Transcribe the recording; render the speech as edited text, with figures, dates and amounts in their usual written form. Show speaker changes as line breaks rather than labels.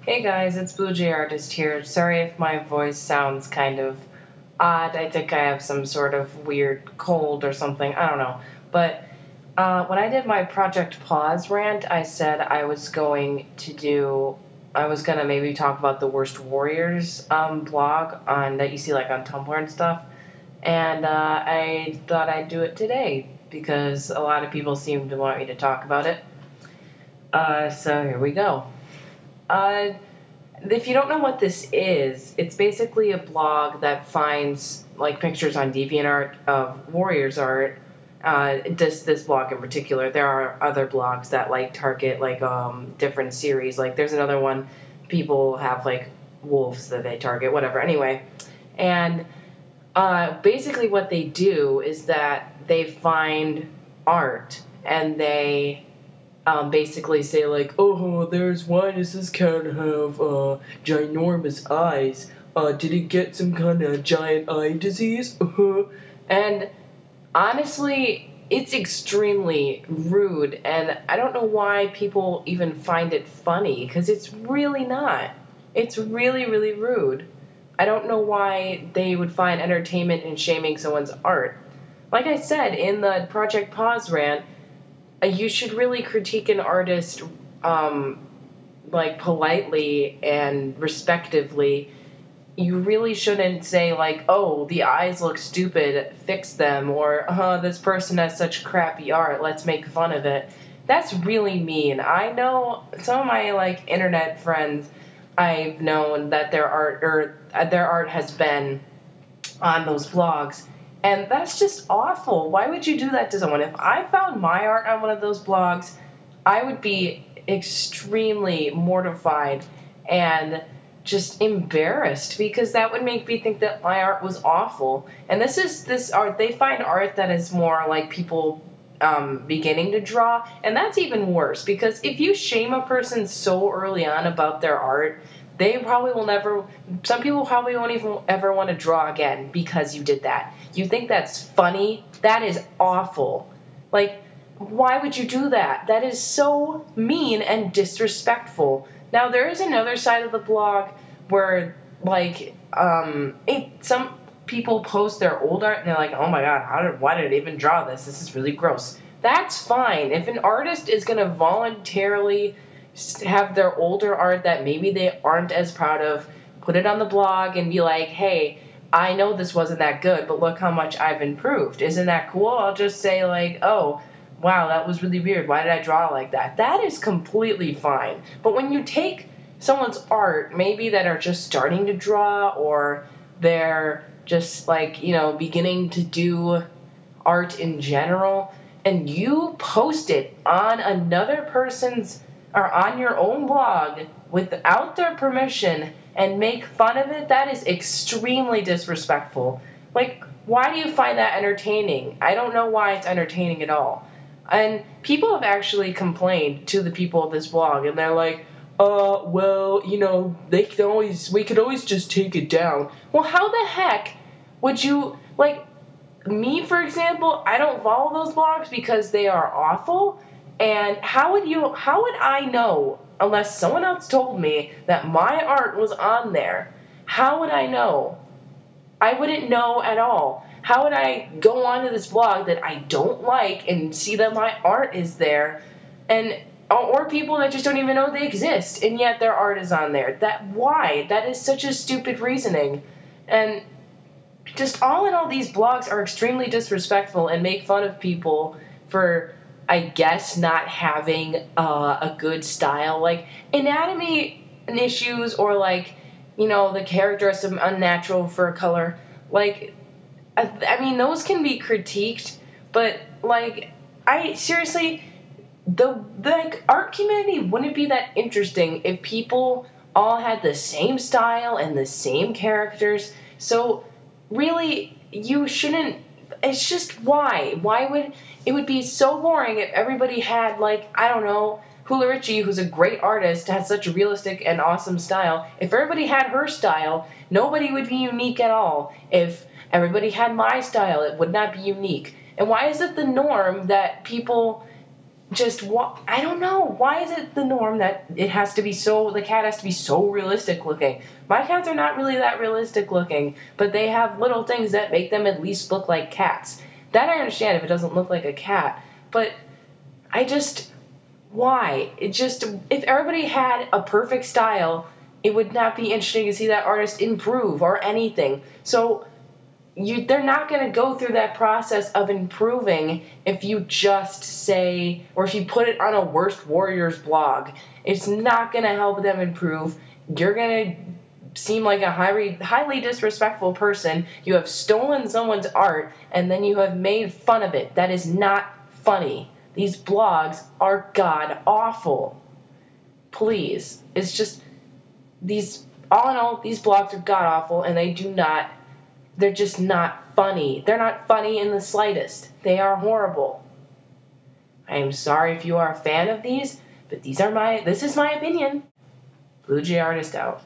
Hey guys, it's Blue Jay Artist here. Sorry if my voice sounds kind of odd. I think I have some sort of weird cold or something. I don't know. But when I did my Project Pause rant, I said I was going to maybe talk about the Worst Warriors blog that you see like on Tumblr and stuff. And I thought I'd do it today because a lot of people seem to want me to talk about it. So here we go. If you don't know what this is, it's basically a blog that finds like pictures on DeviantArt of Warriors art. This blog in particular. There are other blogs that like target like different series. Like there's another one. People have like wolves that they target. Whatever. Anyway, and basically what they do is that they find art and they basically say like, oh, there's why does this cat have ginormous eyes? Did it get some kind of giant eye disease? And honestly, it's extremely rude, and I don't know why people even find it funny, because it's really not. It's really, really rude. I don't know why they would find entertainment in shaming someone's art. Like I said in the Project Pause rant, you should really critique an artist like politely and respectively. You really shouldn't say like, oh, the eyes look stupid, fix them, or this person has such crappy art, let's make fun of it. That's really mean. I know some of my like internet friends, I've known that their art has been on those blogs. And that's just awful. Why would you do that to someone? If I found my art on one of those blogs, I would be extremely mortified and just embarrassed, because that would make me think that my art was awful. And this art, they find art that is more like people beginning to draw, and that's even worse, because if you shame a person so early on about their art, they probably will never, some people probably won't even ever want to draw again because you did that. You think that's funny? That is awful. Like, why would you do that? That is so mean and disrespectful. Now, there is another side of the blog where, like, some people post their old art and they're like, oh my god, why did I even draw this? This is really gross. That's fine. If an artist is going to voluntarily have their older art that maybe they aren't as proud of, put it on the blog and be like, hey, I know this wasn't that good, but look how much I've improved. Isn't that cool? I'll just say like, oh, wow, that was really weird. Why did I draw like that? That is completely fine. But when you take someone's art, maybe that are just starting to draw, or they're just like, beginning to do art in general, and you post it on another person's or on your own blog without their permission and make fun of it, that is extremely disrespectful. Like, why do you find that entertaining? I don't know why it's entertaining at all. And people have actually complained to the people of this blog, and they're like, well, we could always just take it down. Well, how the heck would you, like, me, for example, I don't follow those blogs because they are awful. And how would I know, unless someone else told me that my art was on there? How would I know? I wouldn't know at all. How would I go onto this blog that I don't like and see that my art is there, or people that just don't even know they exist, and yet their art is on there? Why? That is such a stupid reasoning. And just all in all, these blogs are extremely disrespectful and make fun of people for, I guess, not having a good style. Like, anatomy issues, or like, the character has some unnatural fur color. Like, I mean, those can be critiqued, but like, seriously, the art community wouldn't be that interesting if people all had the same style and the same characters. So really, you shouldn't. It's just why? It would be so boring if everybody had, like, I don't know, Hula Richie, who's a great artist, has such a realistic and awesome style. If everybody had her style, nobody would be unique at all. If everybody had my style, it would not be unique. And why is it the norm that people I don't know. Why is it the norm that the cat has to be so realistic looking? My cats are not really that realistic looking, but they have little things that make them at least look like cats. That I understand if it doesn't look like a cat, but why? If everybody had a perfect style, it would not be interesting to see that artist improve or anything. So they're not going to go through that process of improving if you just say, or if you put it on a Worst Warriors blog. It's not going to help them improve. You're going to seem like a highly disrespectful person. You have stolen someone's art, and then you have made fun of it. That is not funny. These blogs are god-awful. Please. It's just, all in all, these blogs are god-awful, and they're just not funny. They're not funny in the slightest. They are horrible. I am sorry if you are a fan of these, but this is my opinion. Blue Jay Artist out.